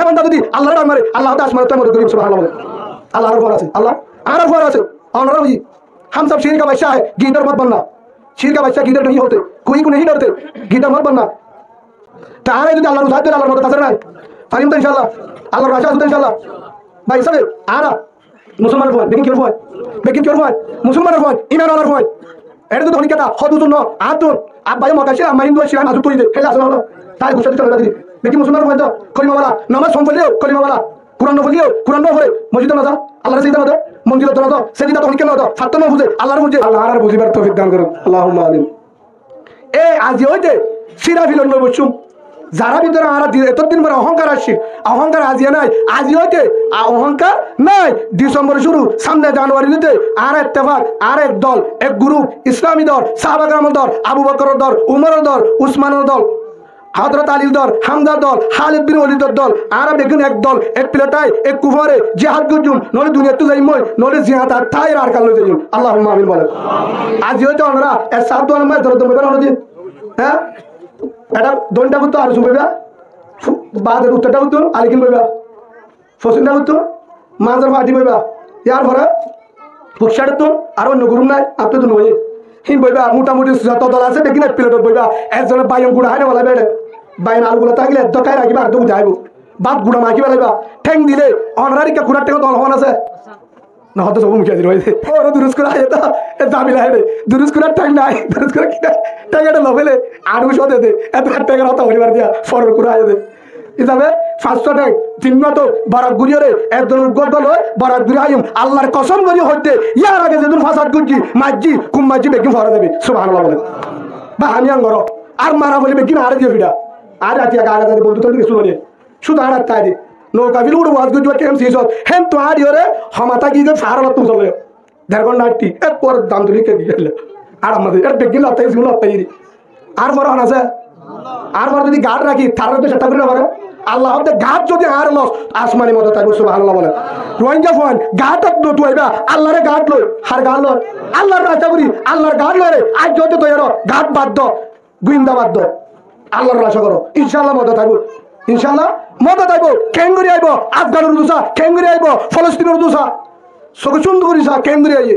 বান্দা যদি আল্লাহর ডাক মারে আল্লাহ তো আসমানে তার মদত করিব সুবহানাল্লাহ আল্লাহর ভর আছে আল্লাহ আর ভর আছে অনরা বুঝি हम सब शीर का बादशाह है गीदड़ मत बनना शीर का बादशाह गीदड़ नहीं होते कोई को नहीं डरते गीदड़ मत बनना तारे যদি আল্লাহর উসাদ আল্লাহর মদত আছে না ফারিম তো ইনশাআল্লাহ আল্লাহর রাজা আছে ইনশাআল্লাহ ভাই সবে আরা মুসলমানের ভয় দেখি কি ভয় মুসলমানের ভয় ইমান আল্লাহর ভয় এটা তো ধনী কথা হদু তো ন আতুন আব্বাই মকাশে আমা হিন্দু শিরা নাজু তুই দে হেলা আসলে তাই গুছাতে চলে যাবি দেখি মুসলমানের ভয় তো কলিমাওয়ালা নামাজ সম্পর্কেও কলিমাওয়ালা কুরআন নফলিও কুরআন নফলে মসজিদে না যা আল্লাহর সিজদা না মন্দিরে তো না তো সেজদা তো কেন তো ফাত্তা না বুঝে আল্লাহর বুঝে আল্লাহর আর বুঝিবার তৌফিক দান করুন আল্লাহুম্মা আমিন এই আজি হইতে সিরা ফিলন বসুম যারা ভিতরে আর এতদিন পরে অহংকার আসছে অহংকার আজিয়া নাই আজি হইতে অহংকার নাই ডিসেম্বর শুরু সামনে জানুয়ারিতে আর ইত্তেফাক আর এক দল এক গ্রুপ ইসলামী দল সাহাবা কেরামের দল আবু বকরের দল উমরের দল উসমানের দল হযরত আলীর দল হামজার দল খালিদ বিন ওয়ালিদের দল আর দেখুন এক দল এক প্লেটায় এক কুফারে জিহাদ গুজুম নলে দুনিয়াতে যাইমই নলে জিহাদ আর তাইর আর কাল যাইম আল্লাহুম্মা আমিন বলেন আজি হইতে আমরা এর সাত দল মে ধরে ধরে হলো দিন হ্যাঁ এটা দনটা করতে আর শুনবে বাদের উত্তরটা করতো আলিকিন বইবা ফসিনটা করতো মাজার পার্টি বইবা ইয়ার পরে ফুকসাড়ে তো আর অন্য গ্রুপ নাই আপনি তো নয় হিম বইবা মোটামুটি যত দল আছে দেখি না প্লেটত বইবা একজনের বাইম গুড়া হয় না বলা বেড়ে বাইন আলুগুলো থাকলে দকায় রাখিবা আর তো যাইব বাদ গুড়া মাখি বেলাইবা ঠেং দিলে অনারিকা গুড়ার ঠেঙ্গ দল হন আছে না হয়তো সব মুখে দিল হয়েছে ওরা দুরুস করে আয় তো জামিলা হেঁটে দুরুস করে ঠ্যাং নাই দুরুস করে কি ঠ্যাংটা লবেলে আড়ু সদে দে এত ঠ্যাংয়ের হতা পরিবার দিয়া ফরর করে আয় দে হিসাবে 500 ঠ্যাং তিন মতো বরাক গুড়িয়ে একজন উদ্গত হল বরাক গুড়ি আইম আল্লাহর কসম করি হইতে ইয়ার আগে যেদিন ফাঁসাদ গুজি মাঝি কুম মাঝি বেগিন ফরা দেবে সুবহানাল্লাহ বলে বা আমি আঙ্গর আর মারা বলে বেগিন আর দিয়ে ভিড়া আর আতি আগা আগা বলতো তো কিছু বলে শুধু আর তাই দি নৌকা বিল উড়ে ওয়াজ গুজি কেম সিস হেন তো আর ইরে হমাতা গিয়ে ফারাল তো চলে দেড় নাটি এক পর দাম ধরে কে দিয়ে আর আমাদের এটা বেগিন লতাই সিগুলো লতাই আর বড় হন আছে আর বড় যদি গাড় রাখি তার তো চেষ্টা করি না পারে আল্লাহ হতে গাছ যদি আর লস আসমানি মতো থাকবে সুবহানাল্লাহ বলে রোহিঙ্গা ফোন গাছ নতু আইবা আল্লাহরে গাছ লই হার গাছ লয় আল্লাহর রাস্তা করি আল্লাহর গাছ লয় রে আজ যদি তো এরো গাছ বাদ দ গুইন্দা বাদ দ আল্লাহর আশা করো ইনশাআল্লাহ মতো থাকবো ইনশাআল্লাহ মতো থাকবো কেঙ্গুরি আইব আফগানের দুসা কেঙ্গুরি আইব ফলস্তিনের দুসা সকে সুন্দর করি সা কেঙ্গুরি আইয়ে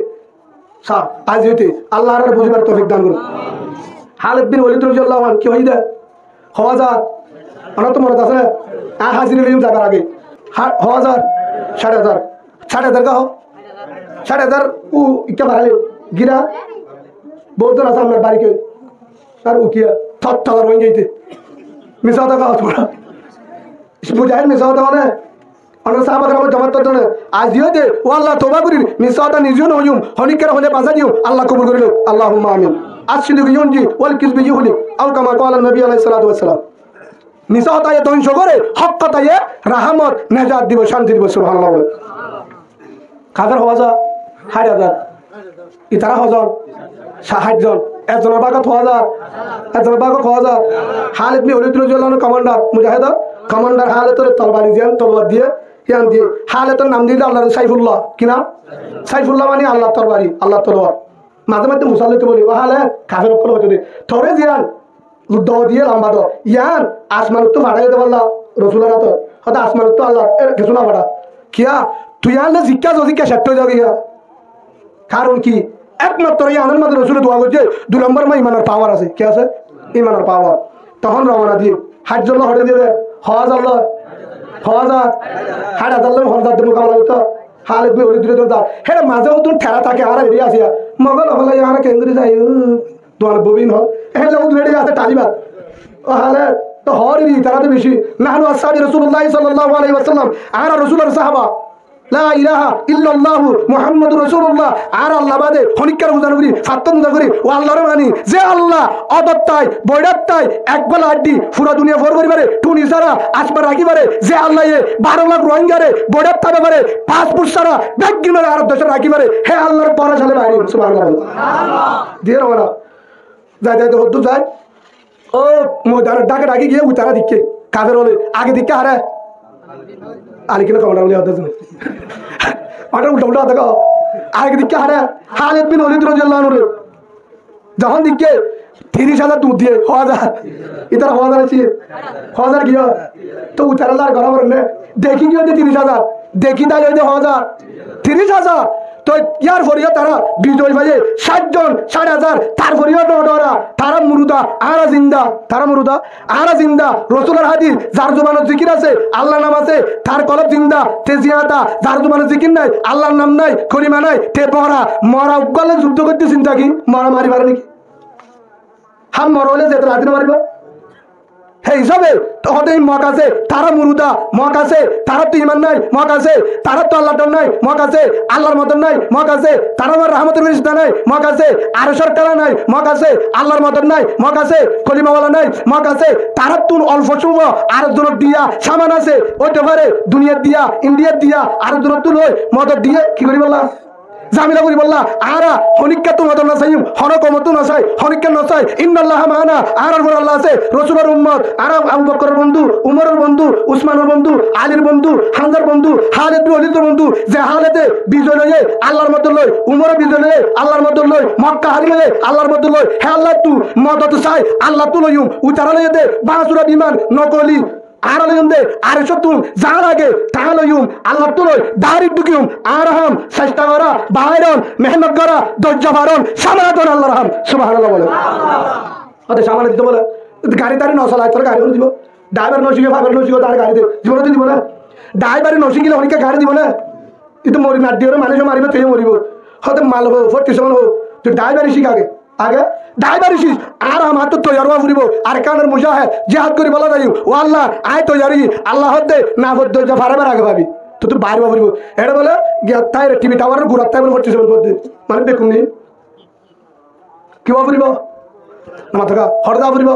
সা আজ হইতে আল্লাহর আর বুঝিবার তৌফিক দান করুন খালিদ বিন ওয়ালিদ রাদিয়াল্লাহু আনহু কি হইদা হাজার অনেক তো মনে আছে না আর হাজির লিম যাবার আগে 1000 6000 का हो 6000 उ क्या भराले गिरा बहुत दिन आसा हमर बारी के सर उ किया थत हो गई थी मिसाता का थोड़ा इस मुजाहिद मिसाता ने अन साहब अगर हम जमात तो ने आज दियो दे ओ अल्लाह तौबा करी मिसाता निजो न होयुम हनिकर होले बाजा दियो अल्लाह कबूल करिलो अल्लाहुम्मा आमीन আসলি গুয়ুনজি ওয়াল কিসবি ইহুলি আও কামা ক্বালা নবী আলাইহিস সালাতু ওয়াস সালাম মিসাতায়ে ধ্বংস করে হক কথায়ে রাহমত নাজাত দিব শান্তি দিব সুবহানাল্লাহ বলে কাদের হওয়া 6000 ইতারা হজন 60 জন একজনের বাগত 1000 একজনের বাগত 1000 খালিদ বিন ওয়ালিদ রাদিয়াল্লাহু আনহু কমান্ডার মুজাহিদ কমান্ডার হালাতের তরবারি দিয়ে তলোয়ার দিয়ে ইয়ান দিয়ে হালাতের নাম দিয়ে আল্লাহর সাইফুল্লাহ কি নাম সাইফুল্লাহ মানে আল্লাহর তরবারি আল্লাহর তলোয়ার মাঝে মাঝে মুসাল্লিতে বলি ও হালে কাফের অকল হতে দে থরে জিয়ান দ দিয়ে লম্বা দো ইয়ান আসমান তো ফাড়াই দে বললা রাসূলের হাতে হয়তো আসমান তো আল্লাহ কিছু না ফাড়া কিয়া তুই আনলে জিজ্ঞা জিজ্ঞা সেট হয়ে যাবে কারণ কি একমাত্র ইয়ানের মধ্যে রাসূলের দোয়া করছে 2 নম্বর মা ইমানের পাওয়ার আছে কি আছে ইমানের পাওয়ার তখন রওনা দিয়ে হাজ্জুল্লাহ হরে দিয়ে হজ আল্লাহ হাড় আল্লাহ হরদার দেব কামলা হইতো খালিদ বিন ওয়ালিদ রাদিয়াল্লাহু আনহু হেরে মাঝে ওতুন ঠেরা থাকে আর এরিয়া আছে মগল হলে আর কেন্দ্রে যাই তোমার ববিন হ হেলে ওতুন এরিয়া আছে তালিবাত ও হালে তো হরি তারা তো বেশি নাহনু আসহাবি রাসূলুল্লাহ সাল্লাল্লাহু আলাইহি ওয়াসাল্লাম আর রাসূলের সাহাবা লা ইলাহা ইল্লাল্লাহু মুহাম্মাদুর রাসূলুল্লাহ আর আল্লাহ বাদে হনিকার বুঝানো করি ফাত্তন করি ও আল্লাহর মানি যে আল্লাহ অদত্তাই বৈরাত্তাই একবেলা আড্ডি পুরো দুনিয়া ভর করিবারে টুনি সারা আসবার রাখিবারে যে আল্লাহ 12 লাখ রোহিঙ্গারে বৈরাত্তা ব্যাপারে পাসপোর্ট সারা ব্যাগিনারে আরব দেশে রাখিবারে হে আল্লাহর পরাশালে বাইরে সুবহানাল্লাহ দিয়ে রওনা যাই তো হদ্দু যায় ও ময়দানের ডাকে ডাকি গিয়ে উতারা দিকে কাদের হলে আগে দিকে হারে আলিকিনা কমান্ডার বলে আদাজ না আটা উল্টা উল্টা দেখো আগে দিকে হারে খালিদ বিন ওয়ালিদ রাদিয়াল্লাহু আনহু যখন দিকে 30,000 দুধ দিয়ে 1000 ইতার 1000 আছে 1000 কি হয় তো উতারালার ঘর আমার নে দেখি কি হতে 30,000 দেখি তাই হইতে 1000 30,000 তো ইয়ার ফরিয়া তারা বিজয় ভাইয়ে 60 জন 6000 তার ফরিয়া ডরা তারা মুরুদা আরা জিন্দা তারা মুরুদা আরা জিন্দা রাসূলের হাদিস যার জবানে জিকির আছে আল্লাহর নাম আছে তার কলব জিন্দা তে জিয়াতা যার জবানে জিকির নাই আল্লাহর নাম নাই কলিমা নাই তে মরা গলে যুদ্ধ করতে চিন্তা কি মরা মারি পারে নাকি হাম মরলে যেতে লাদিন মারিব হে হিসাবে হতে মক আছে তারা মুরুদা মক আছে তারা তো ইমান নাই মক আছে তারা তো আল্লাহর নাই মক আছে আল্লাহর মতন নাই মক আছে তারা আমার রহমতের ফেরেশতা নাই মক আছে আরশের তারা নাই মক আছে আল্লাহর মতন নাই মক আছে কলিমাওয়ালা নাই মক আছে তারা তুন অল্প শুভ আর দূর দিয়া সামান আছে ওইতে পারে দুনিয়ার দিয়া ইন্ডিয়ার দিয়া আর দূর তুল হয় মদত দিয়ে কি করি বললা জামিলা করি বললা আরা হনিকা তো মত নাসাইম হনক মত নাসাই হনিকা নাসাই ইন্নাল্লাহ মানা আর আল্লাহ আছে রাসূলের উম্মত আর আবু বকরের বন্ধু উমরের বন্ধু উসমানের বন্ধু আলীর বন্ধু হামজার বন্ধু খালিদ বিন ওয়ালিদের বন্ধু যে হালেতে বিজয় লয়ে আল্লাহর মত লয় উমরের বিজয় লয়ে আল্লাহর মত লয় মক্কা হারি লয়ে আল্লাহর মত লয় হে আল্লাহ তু মদত চাই আল্লাহ তু লইম উতারা লয়ে দে বাসুরা বিমান নকলি আর লইন্দে আর সতুম যার আগে তাহলইম আল্লাহ তুলই দারিক দুকিম আরহাম চেষ্টা করা বাইরন মেহনত করা ধৈর্য ধারণ সামাদন আল্লাহর রহম সুবহানাল্লাহ বলে ওতে সামানা দিতে বলে গাড়ি তারি নচলাই তোর গাড়ি দিব ড্রাইভার নশিকে ভাবের নশিকে তার গাড়িতে জীবনে দিব না ড্রাইভারে নশিকিলে অনেকে গাড়ি দিব না কিন্তু মরি না দিয়ে মানুষ মারিবে তুই মরিব হতে মাল হবো ফোর্টি সেভেন হবো তুই ড্রাইভারি শিখ আগে ড্রাইভার শিখ আর আমার তো তৈরি হওয়া ফুরিব আর কানের মুজা হ্যাঁ জেহাদ করি বলা যাই ও আল্লাহ আয় তৈরি আল্লাহ হতে না হতে যা ফারাবার আগে ভাবি তো তুই বাইরে ফুরিব এটা বলে তাই টিভি টাওয়ারের ঘুরার তাই বলে ফোর্টি সেভেন পদ্ধতি মানে দেখুন নি কিবা ফুরিব না মাথা হরদা ফুরিব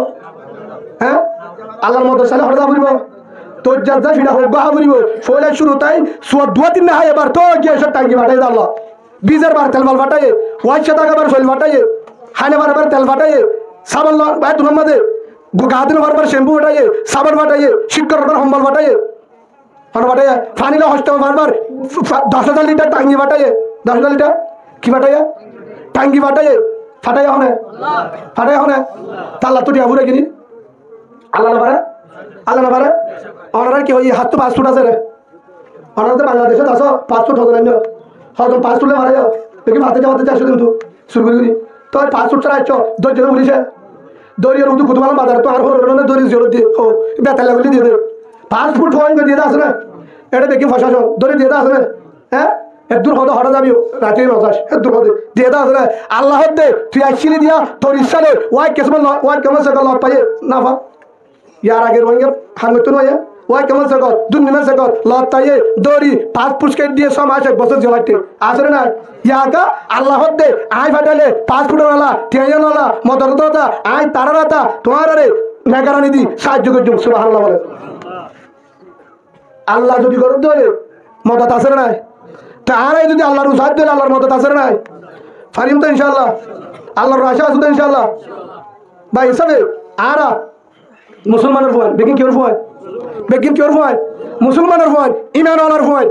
হ্যাঁ আল্লাহর মতো সালে হরদা ফুরিব তোর যা যা ফিরা হোক বাহা ফুরিব ফলে শুরু তাই সুয়া দুয়া তিন না হয় এবার তো গিয়ে সব টাঙ্গি বাটাই আল্লাহ বীজের বার তেল বাল বাটাই ওয়াইট সাদা বার শৈল বাটাই হানে বারবার তেল বাটাই সাবান ভাই তোমার মাঝে গা দিন বারবার শ্যাম্পু বাটাই সাবান বাটাই শিক্ষক বারবার হম্বল বাটাই বাটাই ফানিলে হস্ত বারবার 10,000 লিটার টাঙ্গি বাটাই 10,000 লিটার কি বাটাই টাঙ্গি বাটাই ফাটাই হনে তাল্লা তো দিয়া ঘুরে কিনি আল্লাহ না পারে ওনারা কি ওই হাত তো 5 ফুট আছে রে ওনারা তো বাংলাদেশে আসো 5 ফুট হবে না হয়তো 5 ফুটে মারা যাও দেখি হাতে যাওয়াতে চাইছো কিন্তু শুরু করি তো 5 ফুট ছাড়া আইছো দৌড় উড়িছে দৌড়িয়ে উঠু কুতুমালা বাজার তো আর হরনে দৌড়ি জোর দিয়ে ও বেতাল লাগলি দিয়ে দে 5 ফুট হয় দিয়ে আসে না এটা দেখি ফসাশন দৌড়ি দিয়ে আসে না হ্যাঁ দূর হতে হঠাৎ যাবি রাতে নজাস দূর হতে দিয়ে দাও আসলে আল্লাহ দে তুই আসছিলি দিয়া তোর ইচ্ছা নেই ওয়াই কেমন সকাল লব পাইয়ে না পা ইয়ার আগের ওয়াইঙ্গে হাঙ্গত নয় ওয়াই কেমন সকাল দুনিমের সকাল লব তাইয়ে দৌড়ি 5 পুষ্কেট দিয়ে সব আসে বছর জ্বলাইতে আসলে না ইয়াকা আল্লাহ দে আই ফাটালে 5 ফুটের ওলা টেয়ার ওলা মদর দাদা আই তারা রাতা তোমার আরে নেগারানি দি সাহায্য করছো সুবহানাল্লাহ বলে আল্লাহ যদি গরব ধরে মদত আসলে না তারাই যদি আল্লাহর উসাদ দিলে আল্লাহর মদত আছে নাই ফারিম তো ইনশাআল্লাহ আল্লাহর আশা আছে তো ইনশাআল্লাহ ভাই হিসাবে আরা মুসলমানের ফোন বেকিং কিওর ফোন মুসলমানের ফোন ইমান আলার ফোন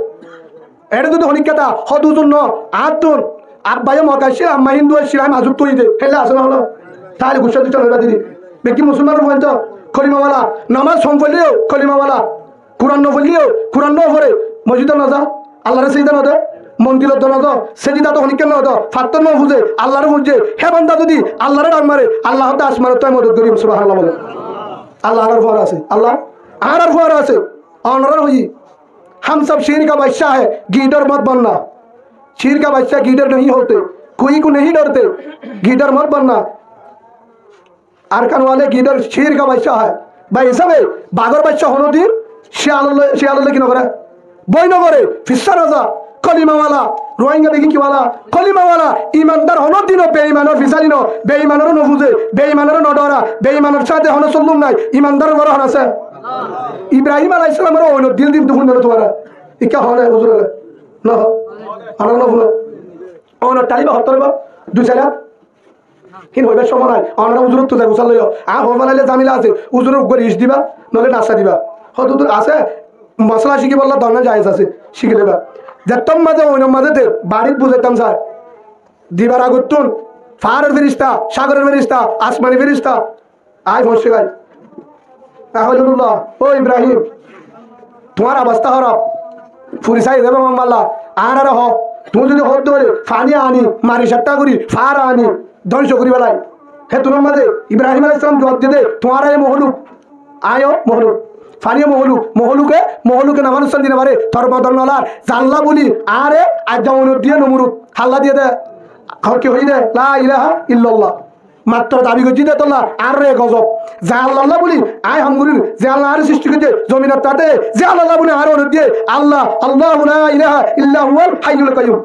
এটা যদি হনিকাতা হদুজন ন আতুন আব্বায়ে মকাশির আম্মা হিন্দু শিরাম আজুত তৈ দে হেলা আছে না হলো তাহলে গুছা দিতে হইবা দিদি বেকিং মুসলমানের ফোন তো কলিমাওয়ালা নামাজ সম্পর্কেও কলিমাওয়ালা কুরআন নফলিও কুরআন নফরে মসজিদে না যা আল্লাহর সিজদা নদে মন্দিরের দনদ সেজিদা তো হনিকেন নদ ফাত্তর ন বুঝে আল্লাহর বুঝে হে বান্দা যদি আল্লাহর ডাক মারে আল্লাহ তো আসমানে তো মদত করিম সুবহানাল্লাহ বলে আল্লাহর ভর আছে আল্লাহ আর ভর আছে অনর হই हम सब शेर का बादशाह है गीडर मत बनना शेर का बादशाह गीडर नहीं होते कोई को नहीं डरते गीडर मत बनना আরকান वाले गीडर शेर का बादशाह है भाई হিসাবে বাগর বাদশা হলো দিন শিয়াল কি নগরে বই নগরে ফিসা রাজা কলিমাওয়ালা রোহিঙ্গা দেখি কিওয়ালা কলিমাওয়ালা ইমানদার হনো দিন বেঈমানের ফিসালিনো বেঈমানের নবুজে বেঈমানের নডরা বেঈমানের সাথে হনো চললুম নাই ইমানদার বড় হন আছে ইব্রাহিম আলাইহিস সালামের ওই দিল দিন দুপুর না তোমারা ইকা হনে হুজুর না আনা না বলো ওন টাইবা হতরবা দুইছালা কিন হইবে সময় নাই আনা হুজুর তো যাই উসাল লইও আ হবালাইলে জামিলা আছে হুজুরের উপর ইস দিবা নলে নাসা দিবা হদুর আছে মশলা শিখি বললা দনা জায়েজ আছে শিখে দেবা যেতম মাঝে ওই মাঝে বাড়িত বুঝাইতাম স্যার দিবার আগুতুন ফারের ফেরিস্তা, সাগরের ফেরিস্তা, আসমানি ফেরিস্তা আয় বসে গাই আহলুল্লাহ। ও ইব্রাহিম তোমার অবস্থা খারাপ, ফুরিসাই দেবে মাম্মাল্লা আর হ তুমি যদি হতে বলে ফানি আনি মারি সাট্টা করি ফার আনি ধ্বংস করি বেলায় হে তোমার মাঝে ইব্রাহিম আলাইহিস সালাম জবাব দিয়ে তোমার আয় মহলুক আয়ো মহলুক ফানিও মহলুকে নামানুসান দিনে পারে ধর্মধর্ম নলার জাল্লা বলি আরে আজ যেমন দিয়ে নমুরুক হাল্লা দিয়ে দে কি হই দে লা ইলাহা ইল্লাল্লাহ মাত্র দাবি করছি দে তোলা আর রে গজব যে আল্লাহ বলি আয় হামগুলির যে আল্লাহ আর সৃষ্টি করছে জমিনের তাতে যে আল্লাহ বলি আর অনুরোধ দিয়ে আল্লাহ আল্লাহ লা ইলাহা ইল্লা হুয়াল হাইয়ুল কাইয়ুম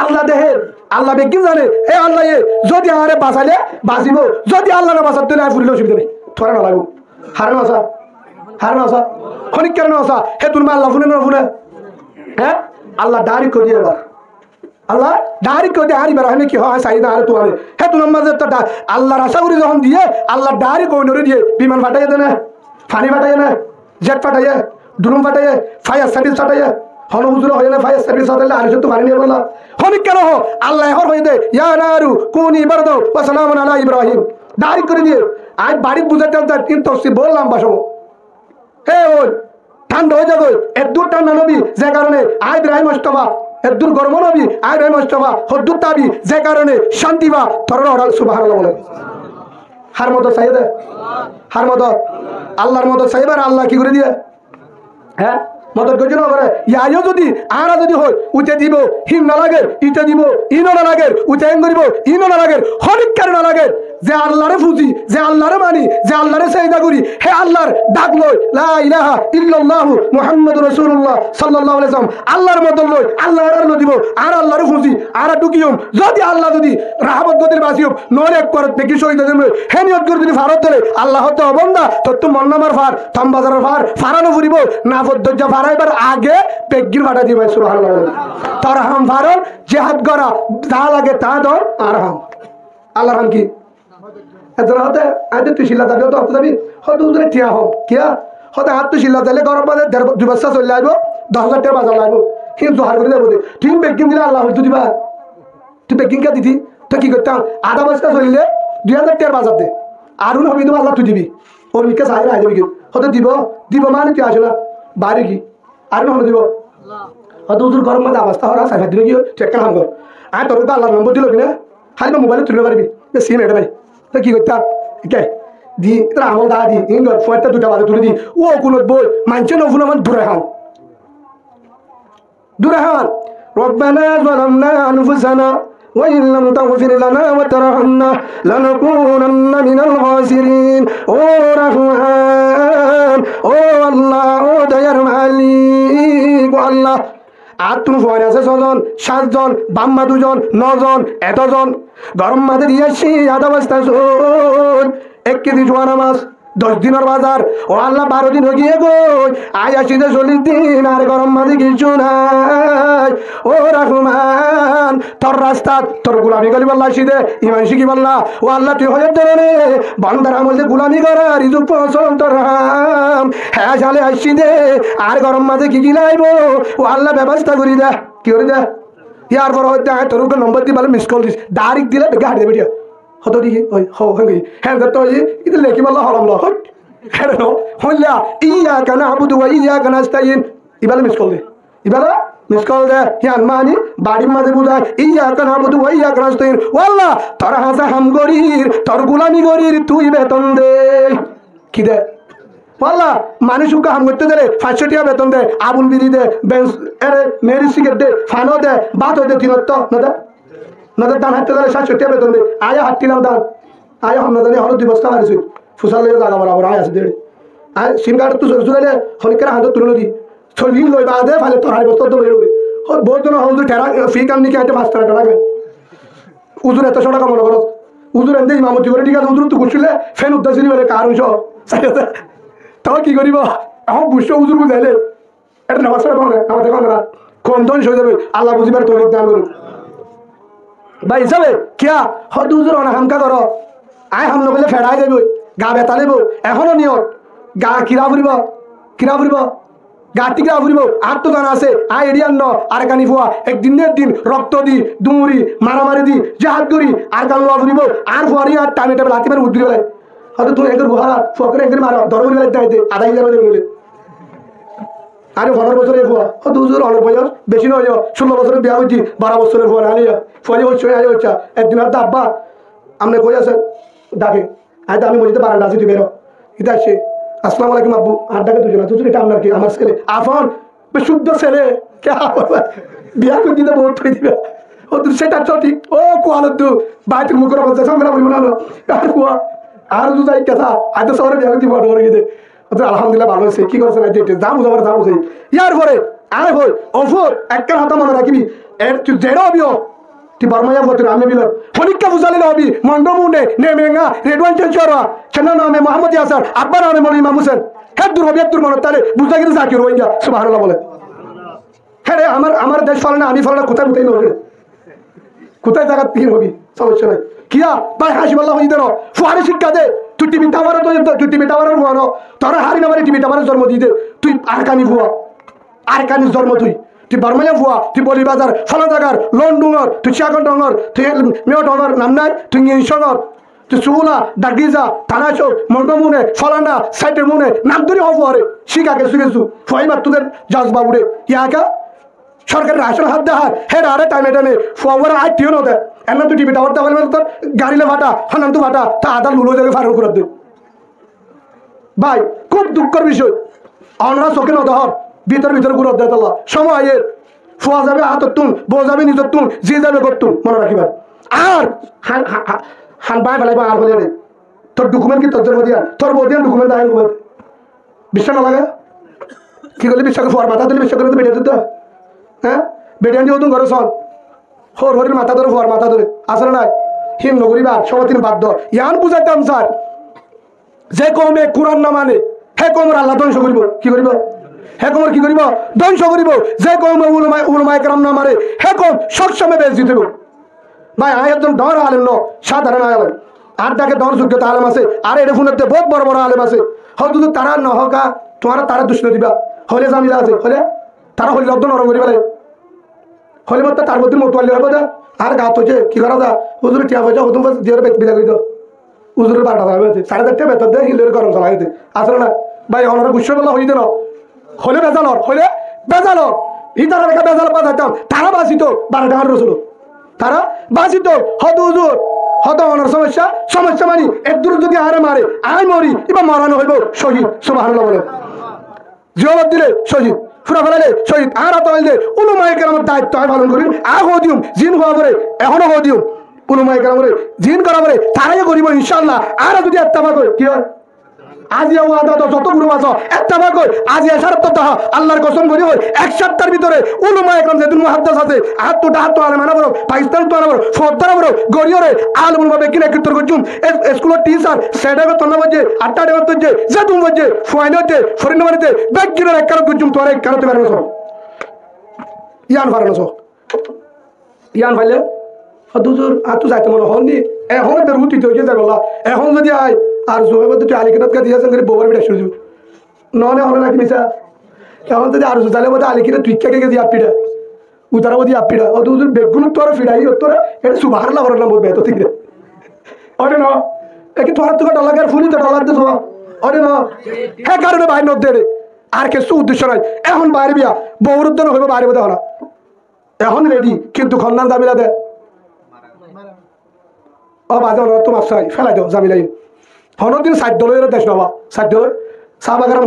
আল্লাহ দেহে আল্লাহ বেগিন জানে হে আল্লাহ যদি আরে বাঁচালে বাঁচিব, যদি আল্লাহ না বাঁচাতে না ফুরিলে অসুবিধা নেই থরা না লাগবো হারে না আসা খনিক কেন আসা হে তোর মা আল্লাহ ফুনে না ফুনে হ্যাঁ আল্লাহ দাঁড়ি করে দিয়ে এবার আল্লাহ দাঁড়ি করে দিয়ে হারি বেড়া কি হয় চাই না আরে তো আরে হে তোর মাঝে তো আল্লাহর আশা করি যখন দিয়ে আল্লাহ দাঁড়ি করে নড়ে দিয়ে বিমান ফাটাইয়ে দেয় না, ফানি ফাটাইয়ে না, জেট ফাটাইয়ে, ড্রোন ফাটাইয়ে, ফায়ার সার্ভিস ফাটাইয়ে হন হুজুর হয় না ফায়ার সার্ভিস ফাটাইলে আর তো পানি নিয়ে বললা খনিক কেন হো আল্লাহ হর হয়ে দে ইয়া নারু কুনি বারদাও ওয়া সালামুন আলা ইব্রাহিম দাঁড়ি করে দিয়ে আজ বাড়ি বুঝাতে কিন্তু বললাম বাসবো হে ওই ঠান্ডা হয়ে যাবে এদুর ঠান্ডা নবী যে কারণে আয় ইব্রাহিম মুস্তাফা এদুর গরম নবী আয় ইব্রাহিম মুস্তাফা হদ্দুর তাবি যে কারণে শান্তি বা তরল সুবহানাল্লাহ বলে হার মতো চাইদে হার মতো আল্লাহর মতো চাইবার আল্লাহ কি করে দিয়ে হ্যাঁ মদত করছে না করে ইয়াইও যদি আরা যদি হয় উঠে দিব হিম না লাগে ইতে দিব ইনো না লাগে উঠে করিব ইনো না লাগে হরিকার না লাগে যে আল্লাহরে ফুজি যে আল্লাহরে মানি যে আল্লাহরে চাহিদা করি হে আল্লাহর ডাক লই লা ইলাহা ইল্লাল্লাহ মুহাম্মাদুর রাসূলুল্লাহ সাল্লাল্লাহু আলাইহি ওয়াসাল্লাম আল্লাহর মত লই আল্লাহর লো দিব আর আল্লাহরে ফুজি আর ঢুকিয়ম যদি আল্লাহ যদি রাহমত গদির বাসিয়ম নরে এক করত দেখি শহীদ দেবে হে নিয়ত করে যদি ফারত দেলে আল্লাহ তো বন্দা তো মন নামার ফার থাম বাজারের ফার ফারানো ফুরিব না ফদ্দজ্জা ফারাইবার আগে পেগির ফাটা দিবে সুবহানাল্লাহ তোর হাম ফারন জিহাদ করা যা লাগে তা দর আর হাম আল্লাহর হাম কি এত হতে আজ তুই শিল্লা যাবি তো হতে যাবি হয়তো উদরে ঠিয়া হম কিয়া হতে হাত তুই শিল্লা যাইলে গরম বাজে 2 বছর চলে আসবো 10,000 টাকা বাজার লাগবো কিন্তু জোহার করে যাবো তুই বেগিন দিলে আল্লাহ হয়তো দিবা তুই বেগিন কে দিতি তো কি করতাম আধা বস্তা চলিলে 2,000 টাকার বাজার দে আর হবি তো আল্লাহ তুই দিবি ওর মিকে চাই না যাবি কি হতে দিব মানে তুই আসে না বাইরে কি আর না দিব হয়তো উজুর গরম মাঝে অবস্থা হওয়া সাইফা দিলে কি তুই একটা কাম কর আর তোর তো আল্লাহর নম্বর দিল কিনা খালি মোবাইলে তুলতে পারবি সিম এটা ভাই তো কি করতাম কে দি তোর আমল দা দি ইঙ্গর ফোনটা 2টা বাজে তুলে দি ও কোনো বই মানছে না ফুল আমার দূরে হান রব্বানা যালামনা আনফুসানা وإن لم تغفر لنا وترحمنا لنكونن من الخاسرين ও রহমান ও আল্লাহ ও দয়ার মালিক ও আল্লাহ আর তুমি ফোন আছে 6 জন 7 জন বাম্মা 2 জন 9 জন এতজন গরম মাঝে দিয়েছি আধা বস্তা চোল 1 কেজি জোয়ানা মাছ 10 দিনের বাজার ও আল্লাহ 12 দিন হয়ে গিয়ে গো আয় আসিতে 40 দিন আর গরম মাঝে কিছু নাই ও রহমান তোর রাস্তা তোর গোলামি করি বললা আসিতে ইমান শিখি বললা ও আল্লাহ তুই হয়ে ধরে বন্দার আমলে গোলামি করা রিজুক পছন্দ তোর হাম হ্যাঁ জালে আসি দে আর গরম মাঝে কি কি লাইব ও আল্লাহ ব্যবস্থা করি দে কি করে দে ইয়ার পর হইতে তোর নম্বর দিয়ে বলে মিস কল দিস ডাইরেক্ট দিলে বেগে হারিয়ে বেটিয়া হতো দিকে ওই হো হঙ্গি হ্যাঁ তো ইদে লেখি বললা হলাম ল হট হ্যাঁ হইলা ইয়াকা নাবুদু ওয়া ইয়াকা নাস্তাইন ইবালে মিস কল দে ইবালে মিস কল দে ইয়ান মানি বাড়ির মাঝে বুঝায় ইয়াকা নাবুদু ওয়া ইয়াকা নাস্তাইন ওয়াল্লাহ তোর হাসা হাম গরির তোর গোলামি গরির তুই বেতন দে কি দে ওয়াল্লাহ মানুষকে হাম করতে দিলে 500 টাকা বেতন দে আবুল বিড়ি দে বেঞ্চ এরে মেরি সিগারেট দে ফানো দে ভাত দে দিনত না দে নদের দান হাঁটতে গেলে 700 টাকা বেতন দে আয়া হাঁটতিলাম দান আয়া হম না জানি হলো 2 বস্তা মারিছি ফুসালে জায়গা বরাবর আয় আছে দেড় আর সিম কার্ড তো জোরে হনিকের হাতে তুলে দি ছবি লই বাদে ফালে তোর হাই বস্তা দৌড়ে উড়ে ও বহুত জন হুজুর টেরা ফি কাম নিকে একটা 5 টাকা রাখবে হুজুর এত টাকা মনে করো হুজুর এন্ডে ইমামতি করে ঠিক আছে হুজুর তো খুশিলে ফেন উদ্দাসিনি বলে কারণ সব তাও কি করিব এখন বুঝছো হুজুর বুঝাইলে এটা নামাজ পড়া পারে আমাদের কোনরা কোন দন হয়ে যাবে আল্লাহ বুঝিবার তৌফিক দান করুন ভাই হিসাবে কিয়া হদ হুজুর অনেক হামকা করো আয় হাম নবলে ফেড়াই যাবে গা বেতা নেব এখনো নিয়ত গা কিরা ফুরিব গাটি গা ফুরিব আর তো জানা আছে আই এরিয়ান ন আর কানি ফুয়া একদিনের দিন রক্ত দি দুমুরি মারামারি দি জাহাজ করি আর কান লওয়া ফুরিব আর ফুয়ারি আর টাইমে টাইমে লাতি মারি উদ্রি বেলায় হয়তো তুমি একের গুহারা ফকরে একের মারা ধর্ম বেলায় দাইতে আধা হিসাবে বলে আরে 15 বছরের ফুয়া হয়তো হুজুর অনেক বয়স বেশি নয় 16 বছরের বিয়া হয়েছি 12 বছরের ফুয়া আনি ফুয়াজি হচ্ছে আয় হচ্ছে একদিন আর আব্বা আপনি কই আছেন ডাকে আজ আমি মসজিদে বারান্দা আছি তুই বেরো এটা আসছে আসসালামু আলাইকুম আব্বু আর ডাকে দুজন তুই এটা আপনার কি আমার ছেলে আফন শুদ্ধ ছেলে কে বিয়া করে দিতে বহুত হয়ে দিবে ও তুই সেটা ঠিক ও কুয়ালদ্দু বাইতের মুখের অবস্থা সঙ্গে বলবো না আর কুয়া আর দু যাই কথা আজ তো শহরে বিয়া করে দিব ডরে গেছে আলহামদুলিল্লাহ ভালো হয়েছে কি করছে না যা বুঝাবার যা বুঝে ইয়ার পরে আরে ভাই অফর একটা হাতা মনে রাখবি এর তুই জেরো হবিও তুই বর্মাইয়া ফতুর আমি বিল ফনিকা বুঝালে হবি মন্ডমুনে নেমেঙ্গা রেডওয়ান চেঞ্চরা চেন্না নামে মোহাম্মদ ইয়াসার আব্বা নামে মৌলানা ইমাম হোসেন হ্যাঁ দূর হবে দূর মনে তাহলে বুঝা গেছে জাকির রোহিঙ্গা সুবহানাল্লাহ বলে হ্যাঁ রে আমার দেশ ফলে না আমি ফলে না কোথায় কোথায় নড়ে কোথায় জায়গা তিন হবি সমস্যা নাই কিয়া ভাই হাসিবাল্লাহ হয়ে দেন ফুয়ারে শিক্ষা দে তুই টিভি টাওয়ারে তো তুই টিভি টাওয়ারের ফুয়ানো তোরা হারি নামারে টিভি টাওয়ারের জন্ম দিয়ে দে তুই আরকানি ফুয়া আরকানির জন্ম তুই বর্মাইয়া ফুয়া তুই বলি বাজার ফলাজাগার লন্ডুঙর তুই চিয়াগন ডঙর তুই মেয় ডঙর নাম নাই তুই ইংসঙর তুই সুগুলা ডার্গিজা থানাচো মন্ডমুনে ফলানা সাইটের মুনে নাম ধরে হবো আরে শিখাকে শিখেছু ফুয়াই মার তোদের জজবাবুরে ইয়াকা সরকারের রাশন হাত দেহার হেড আরে টাইমে টাইমে ফুয়ার আয় টিও নদে এমন তুই টিভি টাওয়ার টাওয়ার তোর গাড়িলে ভাটা হনান তো ভাটা তা আদা লুলো জায়গায় ফারুক করে দে ভাই খুব দুঃখের বিষয় আমরা চোখে নদহর ভিতর ভিতর ঘুরত দেয় তাল্লা সময়ের ফুয়া যাবে হাতর তুম বউ যাবে নিজের তুম যে যাবে করতুম মনে রাখিবার আর হান পায়ে ফেলাইবা আর হলে তোর ডকুমেন্ট কি তোর জন্ম দিয়া তোর বউ দিয়া ডকুমেন্ট দেয় বিশ্বাস না লাগে কি করলে বিশ্বাস ফুয়ার মাথা দিলে বিশ্বাস করে তো বেরিয়ে দিত হ্যাঁ বেরিয়ে দিয়ে ঘরে চল হর হরির মাথা ধরে ফুয়ার মাথা ধরে আসলে নাই হিম নগরীবার সমাতির বাধ্য ইয়ান বুঝাইতাম স্যার যে কমে কোরআন না মানে হে কমর আল্লাহ ধ্বংস করিব কি করিব হে কমর কি করিব ধ্বংস করিব যে কমে উলমায়ে কেরাম না মারে হে কম সবসময় বেইজ্জত হইব ভাই আয় একদম ডর আলেম ন সাধারণ আলেম আর ডাকে ডর যোগ্যতা আলেম আছে আর এর ফোনেতে বহুত বড় বড় আলেম আছে হয়তো তারা নহকা তোমার তারা দুষ্ণ দিবা হলে জামিলা আছে হলে তারা হলে লব্ধ নরম করিবা হলে মত তার মধ্যে মতোয়ালি হবে না আর গাত হচ্ছে কি করা যা হুজুর টিয়া পয়সা হুতুম দিয়ে বিদা করে দাও হুজুরের 12টা দাম আছে 10.5 বেতন দেয় হিলের গরম চালা গেছে আসলে না ভাই ওনারা গুচ্ছ বেলা হয়ে দেন হলে বেজালর হলে বেজালর ইতারা রেখা বেজাল বাজাইতাম তারা বাঁচিত 12 টাকার রসুল তারা বাঁচিত হত হুজুর হত ওনার সমস্যা সমস্যা মানি একদূর যদি আরে মারে আয় মরি এবার মরানো হইব শহীদ সুবহানাল্লাহ বলে জিয়ারত দিলে শহীদ ফুরা ফেলালে শহীদ আর আতলে উলমায়ে কেরামের দায়িত্ব আমি পালন করি আগ দিউম জিন হওয়া পরে এখনো হো দিউম উলমায়ে কেরামের জিন করা পরে তারাই করিব ইনশাআল্লাহ আর যদি এত্তেফাক হয় কি হয় আজিয়া ওয়াদা যত গুরু আছো এত্তেফাক হয় আজিয়া শরত তো আল্লাহর কসম করি হয় এক সপ্তাহের ভিতরে উলমায়ে কেরাম যেদিন মুহাদ্দিস আছে হাত তো আলেমানা বড় পাকিস্তান তো বড় ফোদ্দারা বড় গরিয়রে আলমুল ভাবে কিনা কিত্তর করছুম স্কুলের টিচার সেটাকে তন্ন বজে 8টা ডেকে তজে যে তুমি বজে ফুয়াইনতে ফরিনবাড়িতে ব্যাগিনের এক কারো করছুম তোরে কারতে পারনছ ইয়ান পারনছ ইয়ান ভাইলে দুজোর আতু যাইতে মনে হন নি এখন বেরুতি তো যে যাবলা এখন যদি আয় আর জোহেব তুই আলিকিরাত কা দিয়াছেন করে বোবার বিটা শুরু ননে হলে নাকি মিছা এখন যদি আর জুতালে বদে আলিকিরা তুই কে কে দিয়া পিড়া উতারা বদি আপিড়া ও দুজোর বেগুন তোর ফিড়াই তোরা এটা সুবহানাল্লাহ বড় নাম বেত ঠিক রে ওরে না একি তোর তো ডলার ফুলি তো ডলার দে ওরে না হে কারণে ভাই নদ দে আর কে সু উদ্দেশ্য নাই এখন বাইরে বিয়া বৌরুদ্দন হইব বাইরে বদে হলা এখন রেডি কিন্তু খন্দান জামিলা দে ও বাজে তো মাছাই ফেলাই দাও জামিলাই হনদিন 60 ডলারের দেশ বাবা 60 ডলার সাহাবাগারাম